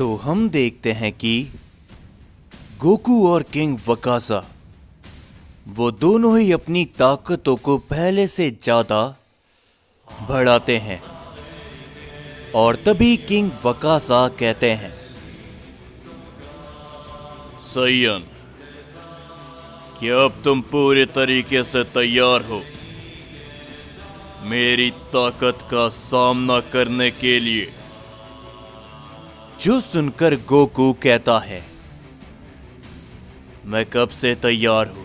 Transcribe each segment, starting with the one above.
तो हम देखते हैं कि गोकू और किंग वकासा वो दोनों ही अपनी ताकतों को पहले से ज्यादा बढ़ाते हैं और तभी किंग वकासा कहते हैं, सैयन, क्या अब तुम पूरे तरीके से तैयार हो मेरी ताकत का सामना करने के लिए? जो सुनकर गोकू कहता है, मैं कब से तैयार हूं।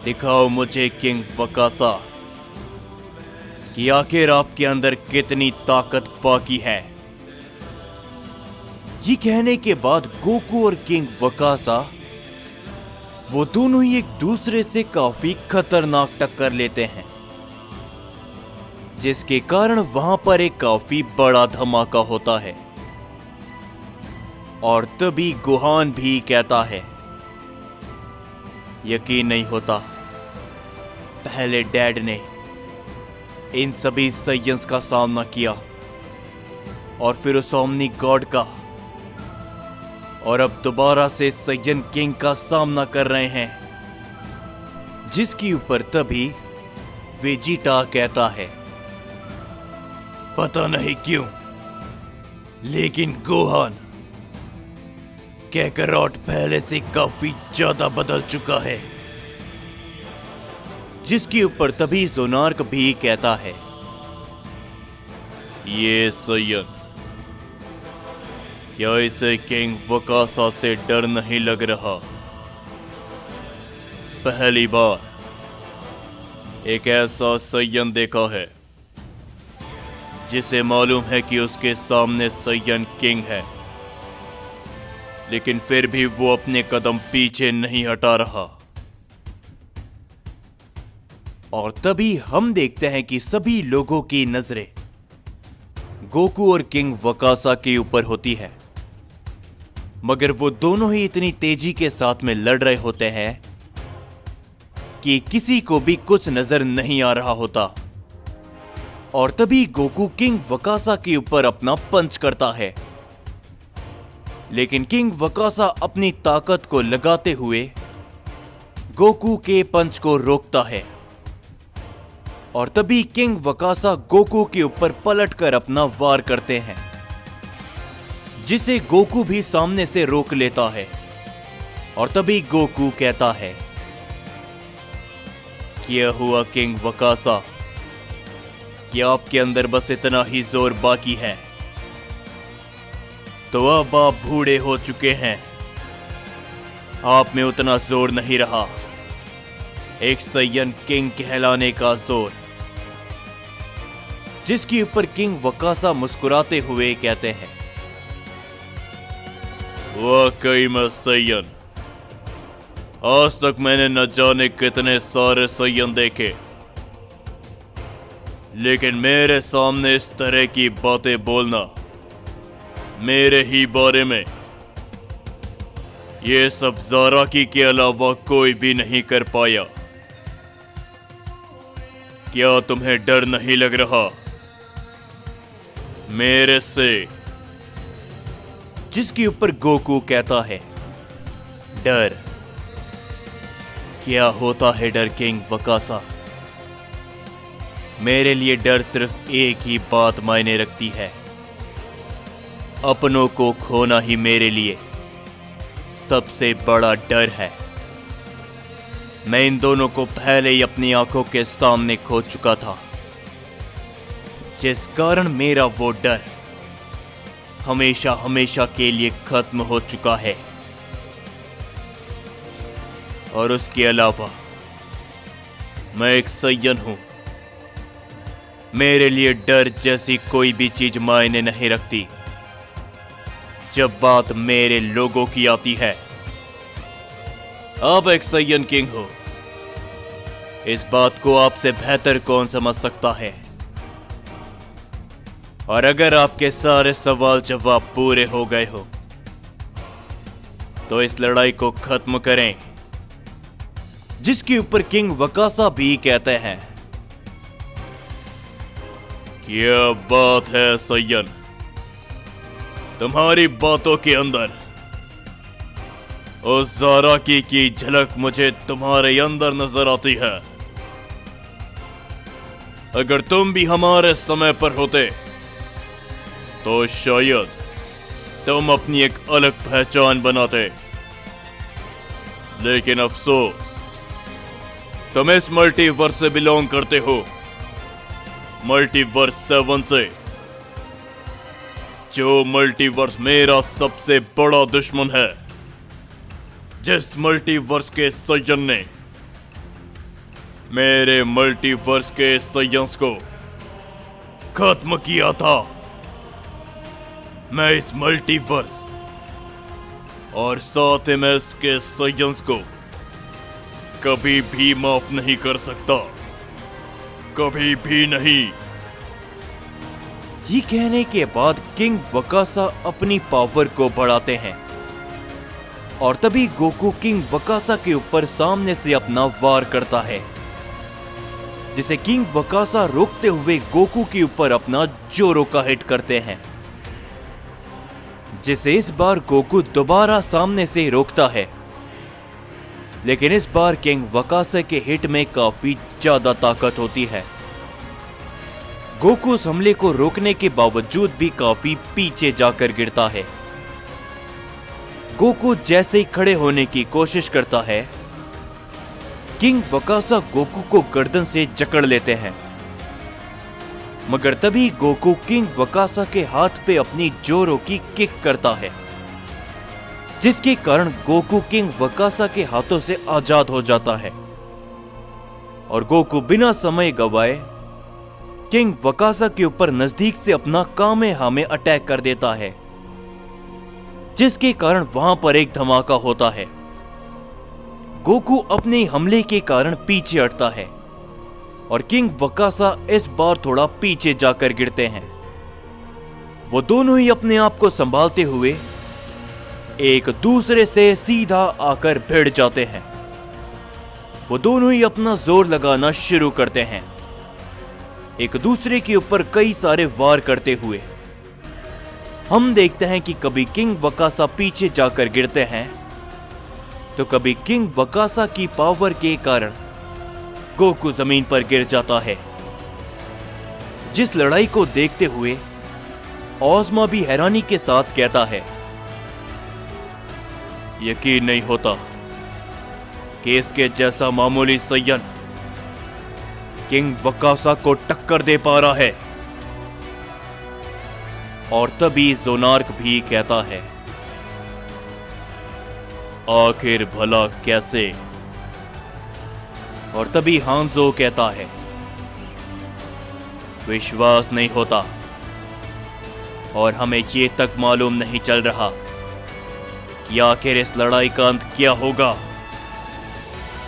दिखाओ मुझे किंग वकासा कि आखिर आपके अंदर कितनी ताकत बाकी है। ये कहने के बाद गोकू और किंग वकासा वो दोनों ही एक दूसरे से काफी खतरनाक टक्कर लेते हैं, जिसके कारण वहां पर एक काफी बड़ा धमाका होता है। और तभी गोहान भी कहता है, यकीन नहीं होता, पहले डैड ने इन सभी सैयन्स का सामना किया और फिर उस ओमनी गॉड का, और अब दोबारा से सैयन किंग का सामना कर रहे हैं। जिसके ऊपर तभी वेजिटा कहता है, पता नहीं क्यों, लेकिन गोहान, कैकरॉट पहले से काफी ज्यादा बदल चुका है। जिसके ऊपर तभी जोनार्क भी कहता है, ये सैयन, क्या इसे किंग वकासा से डर नहीं लग रहा? पहली बार एक ऐसा सैयन देखा है जिसे मालूम है कि उसके सामने सैयन किंग है, लेकिन फिर भी वो अपने कदम पीछे नहीं हटा रहा। और तभी हम देखते हैं कि सभी लोगों की नजरें गोकू और किंग वकासा के ऊपर होती है, मगर वो दोनों ही इतनी तेजी के साथ में लड़ रहे होते हैं कि किसी को भी कुछ नजर नहीं आ रहा होता। और तभी गोकू किंग वकासा के ऊपर अपना पंच करता है, लेकिन किंग वकासा अपनी ताकत को लगाते हुए गोकू के पंच को रोकता है। और तभी किंग वकासा गोकू के ऊपर पलटकर अपना वार करते हैं, जिसे गोकू भी सामने से रोक लेता है। और तभी गोकू कहता है, क्या हुआ किंग वकासा? क्या आपके अंदर बस इतना ही जोर बाकी है? तो अब आप बूढ़े हो चुके हैं, आप में उतना जोर नहीं रहा, एक सैयन किंग कहलाने का जोर। जिसके ऊपर किंग वकासा मुस्कुराते हुए कहते हैं, वाकई में सैयन, आज तक मैंने न जाने कितने सारे सैयन देखे, लेकिन मेरे सामने इस तरह की बातें बोलना, मेरे ही बारे में, ये सब ज़ाराकी के अलावा कोई भी नहीं कर पाया। क्या तुम्हें डर नहीं लग रहा मेरे से? जिसके ऊपर गोकू कहता है, डर? क्या होता है डर किंग वकासा? मेरे लिए डर सिर्फ एक ही बात मायने रखती है, अपनों को खोना ही मेरे लिए सबसे बड़ा डर है। मैं इन दोनों को पहले ही अपनी आंखों के सामने खो चुका था, जिस कारण मेरा वो डर हमेशा हमेशा के लिए खत्म हो चुका है। और उसके अलावा मैं एक सैयन हूं, मेरे लिए डर जैसी कोई भी चीज मायने नहीं रखती जब बात मेरे लोगों की आती है। आप एक सैयन किंग हो, इस बात को आपसे बेहतर कौन समझ सकता है? और अगर आपके सारे सवाल जवाब पूरे हो गए हो तो इस लड़ाई को खत्म करें। जिसके ऊपर किंग वकासा भी कहते हैं, क्या बात है सैयन, तुम्हारी बातों के अंदर उस ज़ाराकी की झलक मुझे तुम्हारे अंदर नजर आती है। अगर तुम भी हमारे समय पर होते तो शायद तुम अपनी एक अलग पहचान बनाते, लेकिन अफसोस तुम इस मल्टीवर्स से बिलोंग करते हो, मल्टीवर्स 7 से, जो मल्टीवर्स मेरा सबसे बड़ा दुश्मन है, जिस मल्टीवर्स के सय्यन ने मेरे मल्टीवर्स के सय्यंस को खत्म किया था। मैं इस मल्टीवर्स और साथ में इसके सय्यंस को कभी भी माफ नहीं कर सकता, कभी भी नहीं। ये कहने के बाद किंग वकासा अपनी पावर को बढ़ाते हैं और तभी गोकू किंग वकासा के ऊपर सामने से अपना वार करता है, जिसे किंग वकासा रोकते हुए गोकू के ऊपर अपना जोरो का हिट करते हैं, जिसे इस बार गोकू दोबारा सामने से रोकता है। लेकिन इस बार किंग वकासा के हिट में काफी ज्यादा ताकत होती है। गोकू उस हमले को रोकने के बावजूद भी काफी पीछे जाकर गिरता है। गोकू जैसे ही खड़े होने की कोशिश करता है, किंग वकासा गोकू को गर्दन से जकड़ लेते हैं, मगर तभी गोकू किंग वकासा के हाथ पे अपनी जोरो की किक करता है, जिसके कारण गोकू किंग वकासा के हाथों से आजाद हो जाता है और गोकू बिना समय गवाए किंग वकासा के ऊपर नजदीक से अपना कामेहामे अटैक कर देता है, जिसके कारण वहां पर एक धमाका होता है। गोकू अपने हमले के कारण पीछे हटता है और किंग वकासा इस बार थोड़ा पीछे जाकर गिरते हैं। वो दोनों ही अपने आप को संभालते हुए एक दूसरे से सीधा आकर भिड़ जाते हैं। वो दोनों ही अपना जोर लगाना शुरू करते हैं, एक दूसरे के ऊपर कई सारे वार करते हुए। हम देखते हैं कि कभी किंग वकासा पीछे जाकर गिरते हैं तो कभी किंग वकासा की पावर के कारण गोकू जमीन पर गिर जाता है। जिस लड़ाई को देखते हुए ओज़मा भी हैरानी के साथ कहता है, यकीन नहीं होता कि इसके जैसा मामूली सय्यन किंग वकासा को टक्कर दे पा रहा है। और तभी ज़ोनार्क भी कहता है, आखिर भला कैसे? और तभी हांजो कहता है, विश्वास नहीं होता और हमें ये तक मालूम नहीं चल रहा कि आखिर इस लड़ाई का अंत क्या होगा,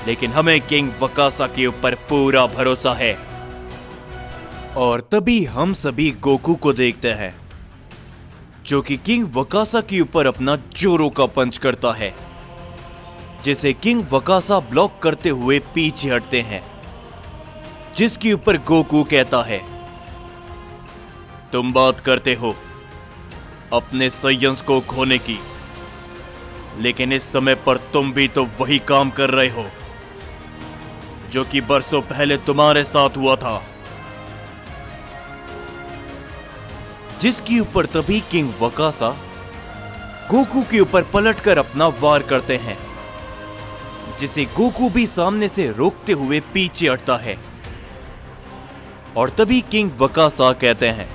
लेकिन हमें किंग वकासा के ऊपर पूरा भरोसा है। और तभी हम सभी गोकू को देखते हैं, जो कि किंग वकासा के ऊपर अपना जोरो का पंच करता है, जिसे किंग वकासा ब्लॉक करते हुए पीछे हटते हैं, जिसके ऊपर गोकू कहता है, तुम बात करते हो अपने सय्यंस को खोने की, लेकिन इस समय पर तुम भी तो वही काम कर रहे हो जो कि बरसों पहले तुम्हारे साथ हुआ था। जिसके ऊपर तभी किंग वकासा गोकू के ऊपर पलटकर अपना वार करते हैं, जिसे गोकू भी सामने से रोकते हुए पीछे हटता है। और तभी किंग वकासा कहते हैं,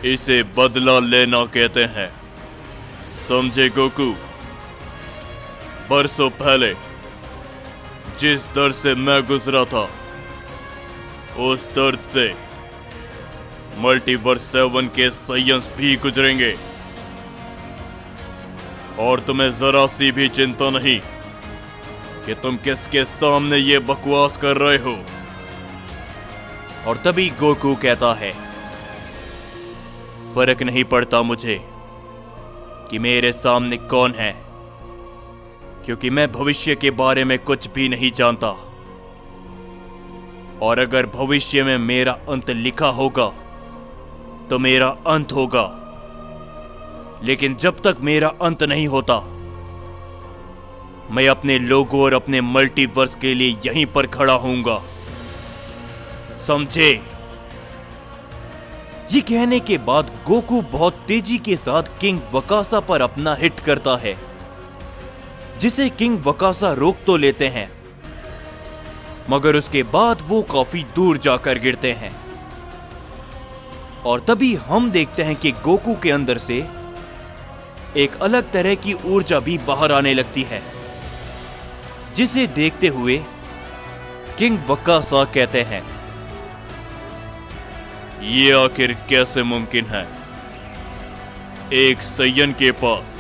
इसे बदला लेना कहते हैं, समझे गोकू? बरसों पहले जिस दर्द से मैं गुजरा था, उस दर्द से मल्टीवर्स 7 के सय्यंस भी गुजरेंगे, और तुम्हें जरा सी भी चिंता नहीं कि तुम किसके सामने ये बकवास कर रहे हो। और तभी गोकू कहता है, फर्क नहीं पड़ता मुझे कि मेरे सामने कौन है, क्योंकि मैं भविष्य के बारे में कुछ भी नहीं जानता, और अगर भविष्य में मेरा अंत लिखा होगा तो मेरा अंत होगा, लेकिन जब तक मेरा अंत नहीं होता मैं अपने लोगों और अपने मल्टीवर्स के लिए यहीं पर खड़ा होऊंगा, समझे? ये कहने के बाद गोकू बहुत तेजी के साथ किंग वकासा पर अपना हिट करता है, जिसे किंग वकासा रोक तो लेते हैं, मगर उसके बाद वो काफी दूर जाकर गिरते हैं। और तभी हम देखते हैं कि गोकू के अंदर से एक अलग तरह की ऊर्जा भी बाहर आने लगती है, जिसे देखते हुए किंग वकासा कहते हैं, ये आखिर कैसे मुमकिन है? एक सैयन के पास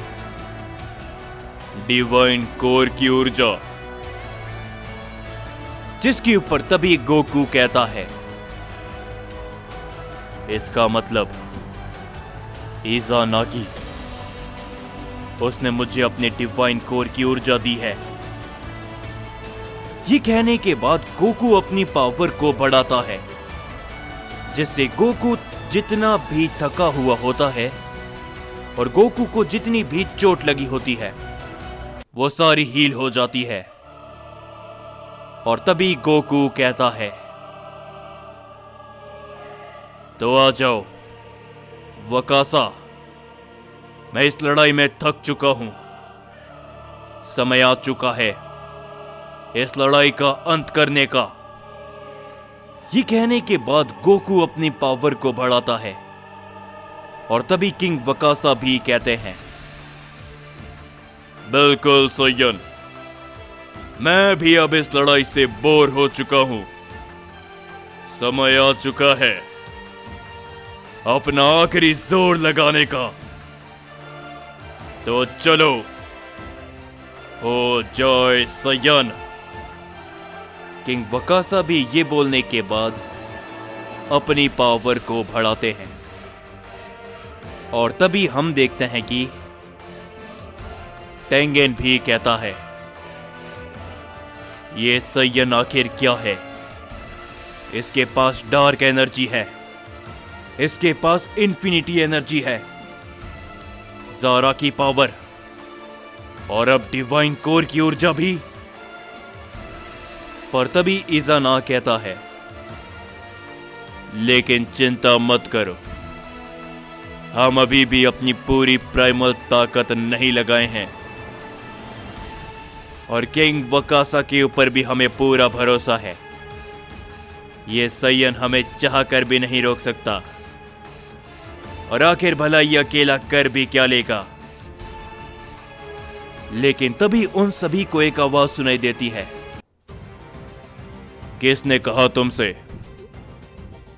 डिवाइन कोर की ऊर्जा। जिसके ऊपर तभी गोकू कहता है, इसका मतलब इज़ानागी, उसने मुझे अपने डिवाइन कोर की ऊर्जा दी है। ये कहने के बाद गोकू अपनी पावर को बढ़ाता है, जिससे गोकू जितना भी थका हुआ होता है और गोकू को जितनी भी चोट लगी होती है वो सारी हील हो जाती है। और तभी गोकू कहता है, तो आ जाओ वकासा, मैं इस लड़ाई में थक चुका हूं, समय आ चुका है इस लड़ाई का अंत करने का। ये कहने के बाद गोकू अपनी पावर को बढ़ाता है और तभी किंग वकासा भी कहते हैं, बिल्कुल सैयन, मैं भी अब इस लड़ाई से बोर हो चुका हूं, समय आ चुका है अपना आखिरी जोर लगाने का, तो चलो हो जाए सैयन। किंग वकासा भी ये बोलने के बाद अपनी पावर को बढ़ाते हैं और तभी हम देखते हैं कि टेंगेन भी कहता है, ये सैयन आखिर क्या है? इसके पास डार्क एनर्जी है, इसके पास इन्फिनिटी एनर्जी है, ज़ारा की पावर और अब डिवाइन कोर की ऊर्जा भी। पर तभी इज़ाना कहता है, लेकिन चिंता मत करो, हम अभी भी अपनी पूरी प्राइमल ताकत नहीं लगाए हैं और किंग वकासा के ऊपर भी हमें पूरा भरोसा है। ये सैयन हमें चाह कर भी नहीं रोक सकता और आखिर भला ये अकेला कर भी क्या लेगा। लेकिन तभी उन सभी को एक आवाज सुनाई देती है, किसने कहा तुमसे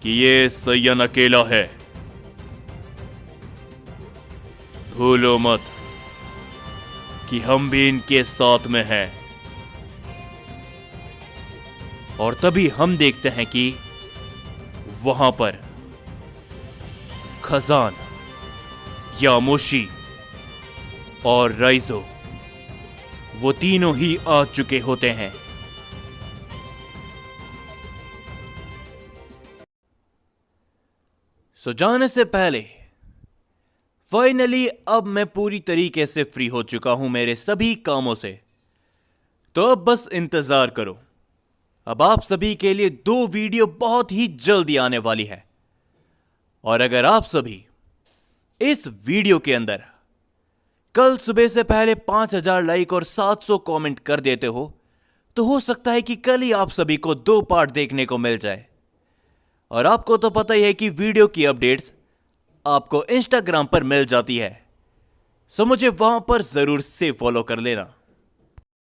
कि ये सैयन अकेला है? भूलो मत कि हम भी इनके साथ में हैं। और तभी हम देखते हैं कि वहां पर खजान, यामोशी और राइजो वो तीनों ही आ चुके होते हैं। सो जाने से पहले फाइनली अब मैं पूरी तरीके से फ्री हो चुका हूं मेरे सभी कामों से, तो अब बस इंतजार करो। अब आप सभी के लिए 2 वीडियो बहुत ही जल्दी आने वाली है। और अगर आप सभी इस वीडियो के अंदर कल सुबह से पहले 5000 लाइक और 700 कमेंट कर देते हो, तो हो सकता है कि कल ही आप सभी को 2 पार्ट देखने को मिल जाए। और आपको तो पता ही है कि वीडियो की अपडेट्स आपको इंस्टाग्राम पर मिल जाती है, सो मुझे वहां पर जरूर से फॉलो कर लेना।